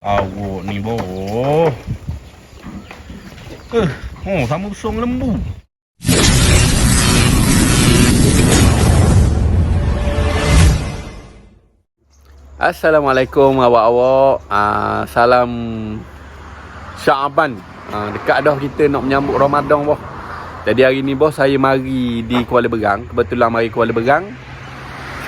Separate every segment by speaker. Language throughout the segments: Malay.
Speaker 1: Awak ni boh. Sama besar lembu.
Speaker 2: Assalamualaikum awak-awak. Salam Syaban. Dekat dah kita nak menyambut Ramadan boh. Jadi hari ni boh saya mari di Kuala Berang. Kebetulan mari Kuala Berang.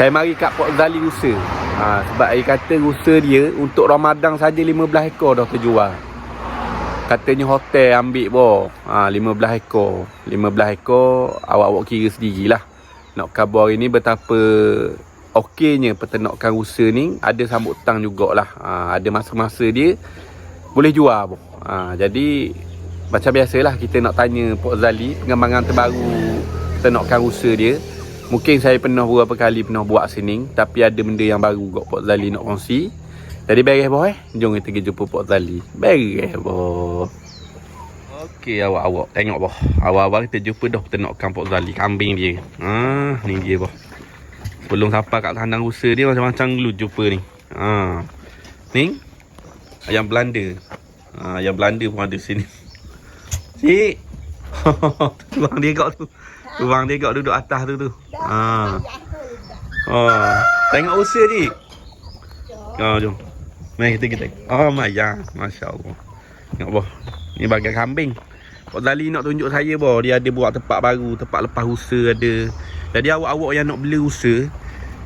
Speaker 2: Saya mari kat Port Zali Rusa. Sebab saya kata rusa dia untuk Ramadan saja 15 ekor dah terjual. Katanya hotel ambil boh. 15 ekor. 15 ekor awak-awak kira sendirilah. Nak khabar hari ni betapa okeynya peternakan rusa ni. Ada sambutan jugalah. Ada masa-masa dia boleh jual boh. Jadi macam biasalah kita nak tanya Port Zali pengembangan terbaru peternakan rusa dia. Mungkin saya beberapa kali buat sini, tapi ada benda yang baru kat Port Zali nak kongsi. Jadi beres boh jom kita pergi jumpa Port Zali. Beres boh. Okey awak-awak tengok boh. Awal-awal kita jumpa dah peternakan Port Zali, kambing dia. Ni dia boh. Sebelum sampai kat kandang rusa dia macam-macam dulu jumpa ni. Ni ayam Belanda. Ayam Belanda pun ada sini. Cik. Tuang dia kat tu. Tuang dia kat duduk atas tu. Tengok rusa ni. Jom. Mari kita. Maya. Masya-Allah. Tengok boh. Ni bagai kambing. Port Zali nak tunjuk saya boh, dia ada buat tempat baru, tempat lepas rusa ada. Jadi awak-awak yang nak beli rusa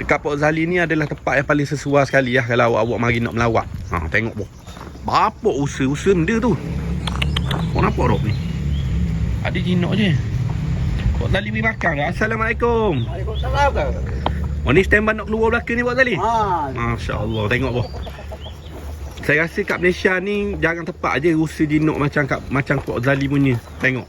Speaker 2: dekat Port Zali ni adalah tempat yang paling sesuai sekali lah kalau awak-awak mari nak melawat. Tengok boh. Berapa rusa benda tu. Kau nampak tak ni? Ada jinak je. Port Zali pergi makan ke? Assalamualaikum.
Speaker 3: Waalaikumsalam ke?
Speaker 2: Oh ni standby nak keluar belakang ni Port Zali? Masya-Allah, tengok boh. Saya rasa kat Malaysia ni jarang tepat je rusa jinak macam Port Zali punya. Tengok.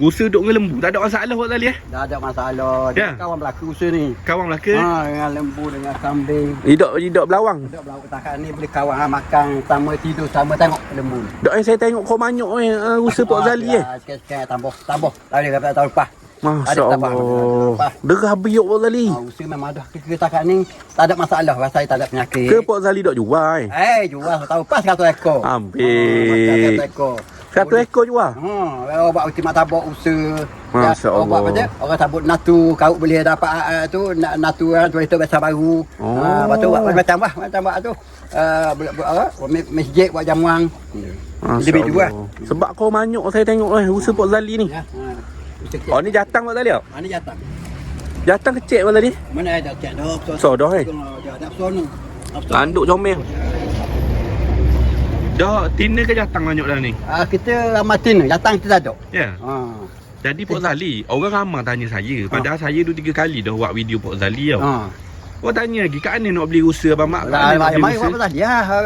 Speaker 2: Rusa duduk dengan lembu, tak ada masalah Port Zali
Speaker 3: Tak ada masalah. Dia kawan belaka rusa ni.
Speaker 2: Kawan belaka?
Speaker 3: Dengan lembu, dengan kambing.
Speaker 2: Hidup belawang.
Speaker 3: Hidup belaka takat ni boleh kawan makan sama, tidur sama, tengok lembu ni.
Speaker 2: Dok saya tengok kau banyak rusa Port Zali
Speaker 3: Sikit-sikit tambah. Tadi kata tahun lepas.
Speaker 2: Masya-Allah. Derah biuk Port Zali.
Speaker 3: Rusa memang dah ke takat ni tak ada masalah, rasa tak ada penyakit.
Speaker 2: Ke Port Zali dok jual
Speaker 3: jual tahun lepas 100 ekor.
Speaker 2: Ambil.
Speaker 3: 100 ekor.
Speaker 2: 100 ekor jual.
Speaker 3: Obat ultimat tabak usa.
Speaker 2: Masya-Allah.
Speaker 3: Obat apa dia? Orang sabut natu, kau boleh dapat tu natu tu biasa baru. Lepas tu buat macam tu. Masjid buat jamuan. Lebih dua.
Speaker 2: Sebab kau banyak saya tengok rusa Port Zali ni. Oh ni jatang Port Zali tak?
Speaker 3: Mana jatang?
Speaker 2: Jatang kecil Port Zali.
Speaker 3: Mana ada cek dah.
Speaker 2: So dah
Speaker 3: Dah sono.
Speaker 2: Anduk comel. Dah tina ke jatang banyak dah ni?
Speaker 3: Kita ramai tina, jatang kita tak ada.
Speaker 2: Ya. Jadi Port Zali, orang ramai tanya saya. Padahal saya 2-3 kali dah buat video Port Zali tau. Orang tanya lagi, kat mana nak beli rusa abang mak?
Speaker 3: Mari buat Port Zali.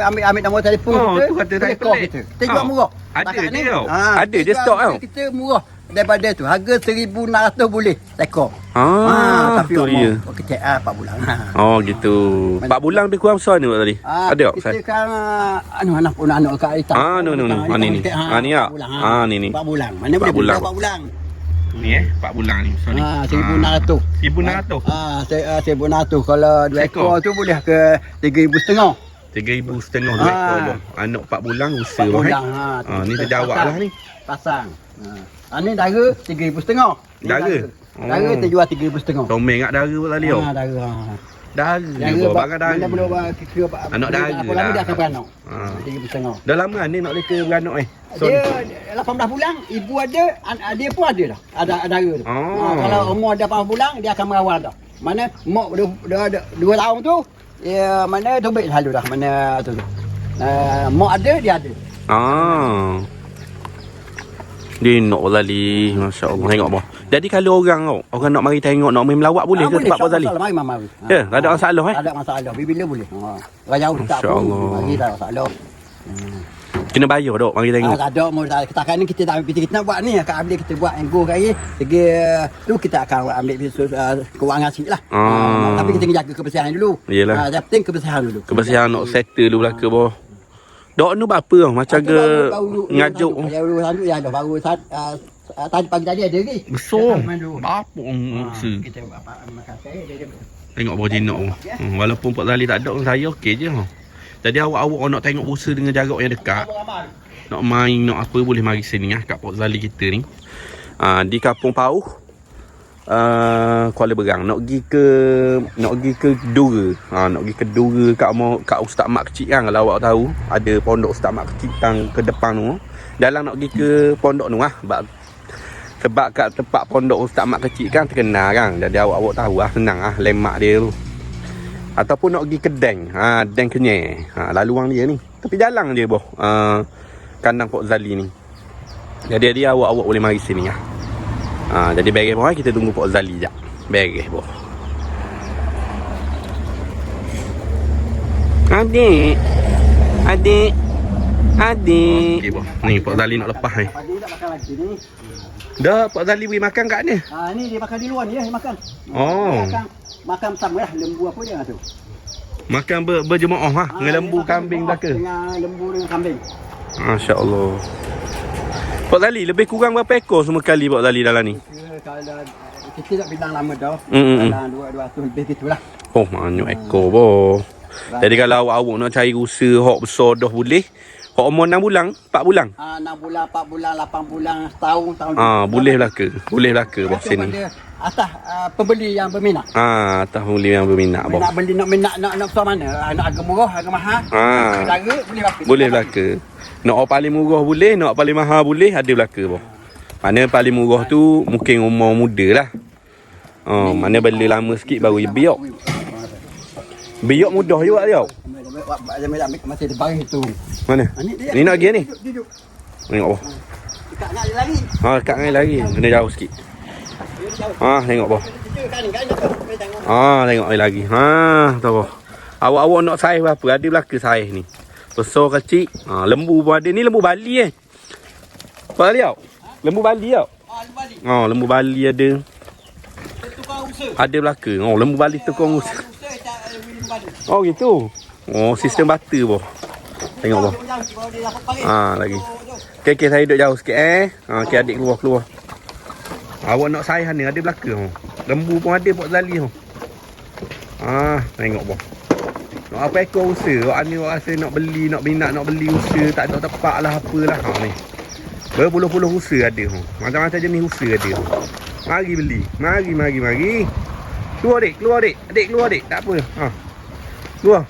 Speaker 3: Ambil nombor telefon kita.
Speaker 2: Tu kata saya pelik.
Speaker 3: Kita jual murah.
Speaker 2: Ada dia tau. Ada dia stok tau.
Speaker 3: Kita murah. Daripada tu harga 1,600 boleh ekor. Tapi
Speaker 2: tu dia.
Speaker 3: Kecil 4 bulan.
Speaker 2: Gitu. 4 bulan lebih kurang besar ni Port Zali. Ada tak?
Speaker 3: Kita kan anak kat hitam.
Speaker 2: No. Ni tak. Ni tak. Ni.
Speaker 3: 4 bulan. Mana boleh beli 4 bulan.
Speaker 2: Ni 4 bulan ni.
Speaker 3: 1,600.
Speaker 2: 1,600.
Speaker 3: 1,600. Kalau 2 ekor tu boleh ke 3,500.
Speaker 2: 3,500 2 ekor. Anak 4 bulan rusa ni terjawab lah ni.
Speaker 3: Pasang. Ni dara 3,500.
Speaker 2: Dara?
Speaker 3: Dara kita jual 3,500.
Speaker 2: Comel kat dara Port Zali tau.
Speaker 3: Dara.
Speaker 2: Dara bagai dara. Anak dara
Speaker 3: apa lama
Speaker 2: lah.
Speaker 3: dia akan beranak. 3,500.
Speaker 2: Dah lama ni nak leka beranak
Speaker 3: Dia 18 bulan, ibu ada, dia pun ada dah. Ada dara tu. Kalau umur dia 18 bulan, dia akan merawat dah. Mana mak dia ada 2 tahun tu, dia mana tobek selalu dah. Mana tu. Mak ada, dia ada.
Speaker 2: Dia nak Port Zali. Masya-Allah. Tengok boh. Jadi kalau orang nak mari tengok, nak mari melawat boleh ke tempat Port Zali?
Speaker 3: Mari.
Speaker 2: Ya, tak ada masalah
Speaker 3: Tak ada masalah. Bila boleh. Orang jauh tak pun. Mari tak masalah.
Speaker 2: Kena bayar dok mari tengok.
Speaker 3: Tak ada mau katakan ni kita dah kita nak buat ni akan ambil kita buat enggo kali. Segi tu kita akan ambil kewangan sikitlah. Tapi kita kena jaga kebersihan dulu.
Speaker 2: Yang
Speaker 3: penting kebersihan dulu.
Speaker 2: Kebersihan nak settle dulu belaka boh. Dok ni apa macam ke ngajuk.
Speaker 3: Ya baru sanduk ya dah baru tadi pagi tadi ada lagi.
Speaker 2: Besar. Apa rusa.
Speaker 3: Kita makan saya dia.
Speaker 2: Tengok boh jinak. Walaupun Port Zali tak ada saya okey je. Jadi awak-awak nak tengok usaha dengan jarak yang dekat, nak main, nak apa, boleh mari sini kat Port Zali kita ni. Di Kampung Pauh, Kuala Berang. Nak pergi ke Dura. Nak pergi ke Dura kat Ustaz Mak Kecil kan, kalau awak tahu. Ada pondok Ustaz Mak Kecil ke depan tu. Dalam nak pergi ke pondok tu sebab kat tempat pondok Ustaz Mak Kecil kan terkenal kan. Jadi awak tahu senang lemak dia tu. Ataupun nak pergi ke Deng. Deng Kenyir. Laluan dia ni. Tapi jalan je boh. Kandang Port Zali ni. Jadi awak boleh mari sini lah. Jadi beres boh, kita tunggu Port Zali jap. Beres boh. Adik. Okey boh. Ni Port Zali nak lepas ni.
Speaker 3: Pagi tak makan lagi ni.
Speaker 2: Dah Port Zali beri makan kat ni.
Speaker 3: Ni dia makan di luar ni dia makan.
Speaker 2: Oh.
Speaker 3: Makan sama lah lembu apa dia tu.
Speaker 2: Makan berjemaah dengan lembu kambing belaka.
Speaker 3: Dengan lembu dengan kambing.
Speaker 2: Masya-Allah. Port Zali lebih kurang berapa ekor semua kali Port Zali dalam ni?
Speaker 3: Kalau kita tak bilang lama dah. Dalam 200 lebih gitulah.
Speaker 2: Oh, banyak ekor boh. Jadi kalau awak nak cari rusa hok besar dah boleh. Hok umur 6 bulan, 4 bulan.
Speaker 3: 6 bulan, 4 bulan, 8 bulan, setahun.
Speaker 2: Boleh belaka. Boleh belaka boh sini.
Speaker 3: Atas pembeli yang berminat.
Speaker 2: Atas pembeli yang berminat boh.
Speaker 3: Nak beli nak besar mana? Nak harga murah, harga mahal. Harga boleh belaka.
Speaker 2: Boleh belaka. Nak paling murah boleh, nak paling mahal boleh, ada belaka boh. Mana paling murah tu mungkin umur muda lah. Mana beli lama sikit baru biok. Biok mudah juga dia.
Speaker 3: Masih ada baris tu.
Speaker 2: Mana? Ni nak pergi ni?
Speaker 3: Duduk.
Speaker 2: Tengok boh.
Speaker 3: Dekat dengan dia lari.
Speaker 2: Dekat dengan lari. Kena jauh sikit. Tengok boh. Tengok lagi. Tahu boh. Awak nak saiz berapa? Ada belaka saiz ni. Besar kecil. Lembu pun ada. Ni lembu Bali Apa Bali tau? Lembu Bali tau? Lembu Bali ada. Ada belaka. Lembu Bali tukang usaha. Gitu. Sistem butter boh. Tengok boh. Lagi. Okey, saya duduk jauh sikit Okey, adik keluar. Awak nak saiz ni ada belaka Lembu pun ada Port Zali tengok boh. Nak apa ekor usaha? Awak ni awak rasa nak beli, nak minat nak beli usaha, tak ada tepat lah apalah ni. Berpuluh-puluh usaha ada Macam-macam jenis usaha ada Mari beli. Mari. Keluar dik. Adik keluar dik. Tak apa. Keluar.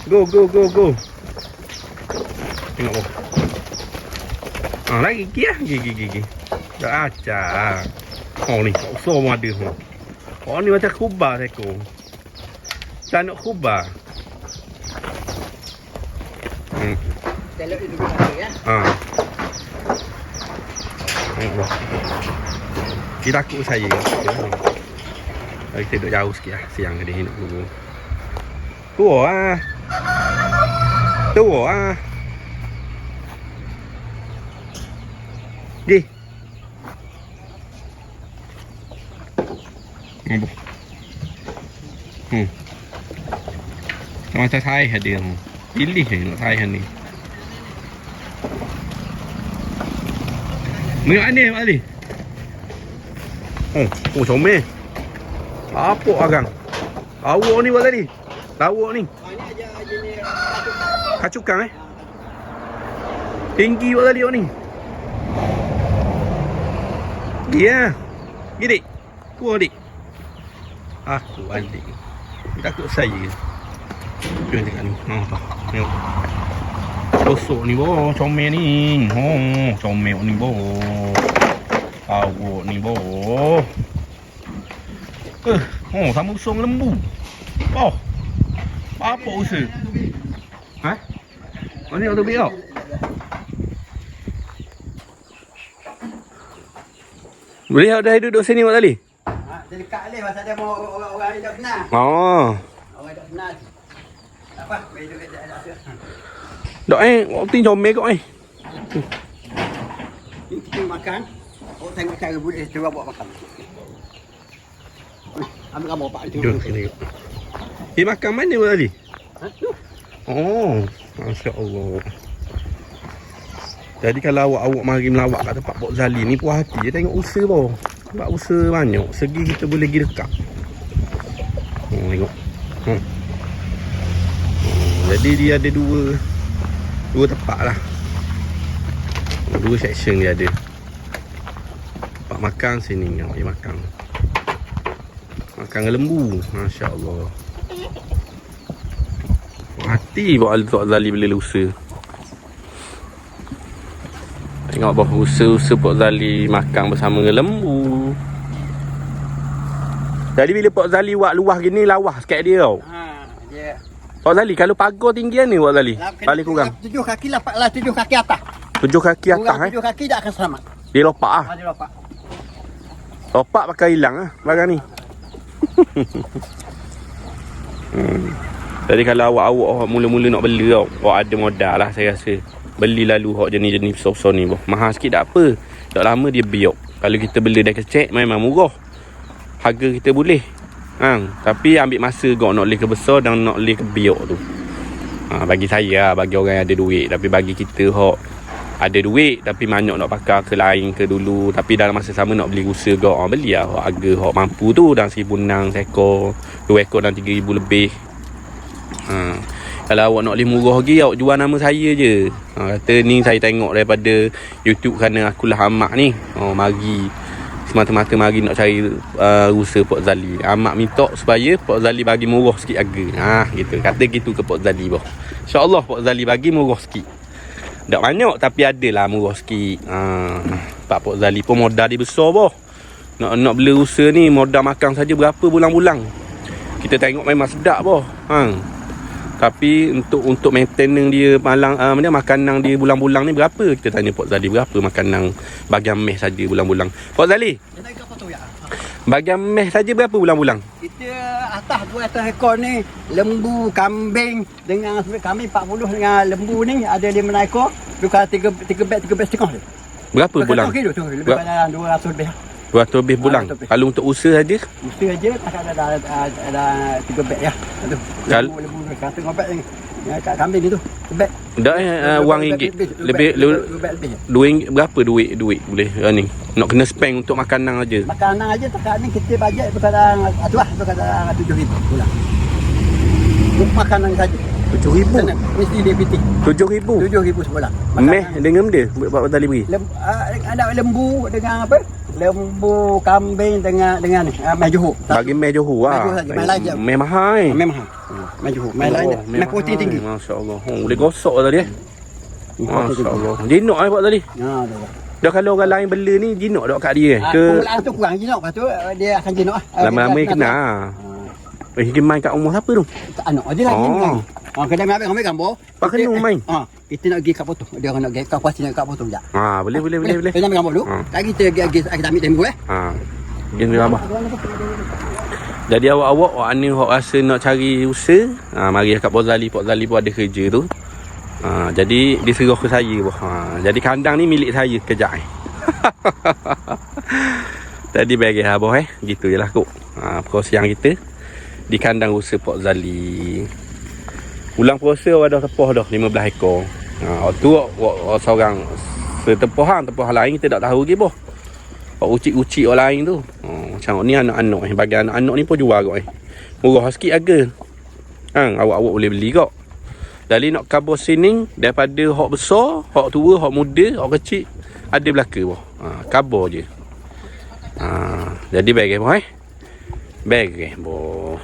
Speaker 2: Go. Tengok boh. Lagi gigi. Dah acah. Ni tak usah pun ada ni macam kubah ekor. Tak nak kubah.
Speaker 3: Telok dia duduk ya.
Speaker 2: Tengok boh. Kita takut saya. Kita duduk jauh sikit siang dia nak dulu. Tua. Di. Macam saya ada. Pilih nak saya ni. Mengak ni Pak Ali. Comel. Apa agang? Awak ni Pak Ali. Lawak ni.
Speaker 3: Ini aja ni
Speaker 2: Kacukang tinggi Pak Ali awak ni. Ya. Gini. Keluar dik. Aku adik. Takut saya. Dia tengok ni. Tengok. Bosok ni boh, comel ni. Comel ni boh. Awak ni boh. Sama usung lembu. Apa usaha? Ni auto biok. Boleh dah duduk sini Mak Tali?
Speaker 3: Dia dekat ni pasal dia mau orang tak kenal. Orang tak kenal. Tak apa, boleh duduk kat
Speaker 2: Dok waktu ni comel kau
Speaker 3: Ni kita makan. Orang tengok cara boleh cuba buat makan. Ambil gambar Pak itu.
Speaker 2: Dia makan mana Mak Tali? Masya-Allah. Jadi kalau awak mari melawat kat tempat Port Zali ni puas hati je tengok usaha boh. Sebab usaha banyak. Segi kita boleh pergi dekat. Tengok. Jadi dia ada dua tempat lah. Dua section dia ada. Tempat makan sini yang dia makan. Makan dengan lembu. Masya-Allah. Hati buat Tok Zali bila usaha. Tengok bah usaha Pok Zali makan bersama dengan lembu. Jadi bila Pok Zali buat luah gini lawa sikit dia tau.
Speaker 3: Dia.
Speaker 2: Pok Zali kalau pagar tinggian ni Pok Zali. Paling kurang
Speaker 3: 7 kaki lah, 7 kaki atas.
Speaker 2: 7 kaki atas
Speaker 3: 7 kaki tak akan selamat.
Speaker 2: Dia lopak ah.
Speaker 3: Dia lopak.
Speaker 2: Lopak pakai hilang ah barang ni. Jadi kalau awak mula-mula nak beli tau, awak ada modal lah saya rasa. Beli lalu hok jenis-jenis besar-besar ni boh. Mahal sikit tak apa. Tak lama dia biok. Kalau kita beli dah kecil memang murah. Harga kita boleh. Tapi ambil masa kau nak beli ke besar dan nak beli ke biok tu. Bagi saya, bagi orang yang ada duit. Tapi bagi kita hok ada duit tapi banyak nak pakai ke lain ke dulu, tapi dalam masa sama nak beli rusa kau, beli lah harga hok mampu tu dalam 1,600 ekor, 2 ekor dan 3,000 lebih. Kalau awak nak beli murah lagi, awak jual nama saya je. Kata ni saya tengok daripada YouTube kerana akulah Amak ni. Mari semata-mata mari nak cari rusa Pok Zali. Amak minta supaya Pok Zali bagi murah sikit harga. Gitu. Kata gitu ke Pok Zali boh. InsyaAllah Pok Zali bagi murah sikit. Tak banyak tapi adalah murah sikit. Pak Pok Zali pun modal dia besar boh. Nak beli rusa ni modal makan saja berapa bulan-bulan. Kita tengok memang sedap boh. Tapi untuk maintenance dia makanan dia bulan-bulan ni berapa? Kita tanya Pok Zali berapa makanan bagian meh saja bulan-bulan. Pok Zali. Bagian meh saja berapa bulan-bulan? Kita
Speaker 3: atas 200 ekor ni lembu, kambing dengan kami 40 dengan lembu ni ada 5 ekor. Tukar 3 beg setengah dia.
Speaker 2: Berapa bulan?
Speaker 3: Lebih pada 200 lebih.
Speaker 2: 200 lebih bulan. Kalau untuk usaha saja?
Speaker 3: Usaha saja tak ada 3 beg ya. Lembu kata ngobek ni. Ya kat kambing itu. Beg.
Speaker 2: Dah wang ringgit. Lebih RM2 berapa duit boleh ni. Nak kena spend untuk makanan aja.
Speaker 3: Makanan aja tak ni kita bajet berkadang atulah berkadang 7,000 bulan. Untuk makanan saja.
Speaker 2: 7,000.
Speaker 3: Mesti dia piti.
Speaker 2: 7,000.
Speaker 3: 7,000 sebulan.
Speaker 2: Meh dengan dia Pak Tali beri.
Speaker 3: Ada lembu dengan apa? Lembu, kambing dengan meh Johor.
Speaker 2: Bagi meh Johor ah. Meh mahal.
Speaker 3: Meh mahal. Meh Johor. Meh lain. Meh protein tinggi.
Speaker 2: Masya-Allah. Boleh gosok tadi. Masya-Allah. Jinok Pak Tali. Dah kalau orang lain beli ni jinok dak kat dia ke?
Speaker 3: Pengolahan tu kurang jinok, lepas tu dia akan jinok ah.
Speaker 2: Lama-lama kena. Dia main kat rumah siapa tu?
Speaker 3: Anak aja lah ni. Kena ambil gambar.
Speaker 2: Pak kena main.
Speaker 3: Kita nak pergi kat potong. Dia orang nak pergi kat puas nak kat potong jap.
Speaker 2: Boleh.
Speaker 3: Kita ambil gambar dulu. Kita ambil tempoh
Speaker 2: Gini gambar. Jadi awak ni hok rasa nak cari usaha, mari kat Pok Zali pun ada kerja tu. Jadi diserah ke saya boh. Jadi kandang ni milik saya kejap Tadi bagi boh gitu jelah kok. Perkongsian kita di kandang usaha Pok Zali. Ulang puasa ada tepah dah 15 ekor. Tu seorang tepahan lain kita tak tahu lagi boh. Ucik-ucik orang lain tu. Macam ni anak-anak bagi anak-anak ni pun jual kok Murah sikit harga. Awak boleh beli kok. Dari nak kabur sini daripada hok besar, hok tua, hok muda, hok kecil ada belaka boh. Kabur je. Jadi bagi boh. Bagi boh.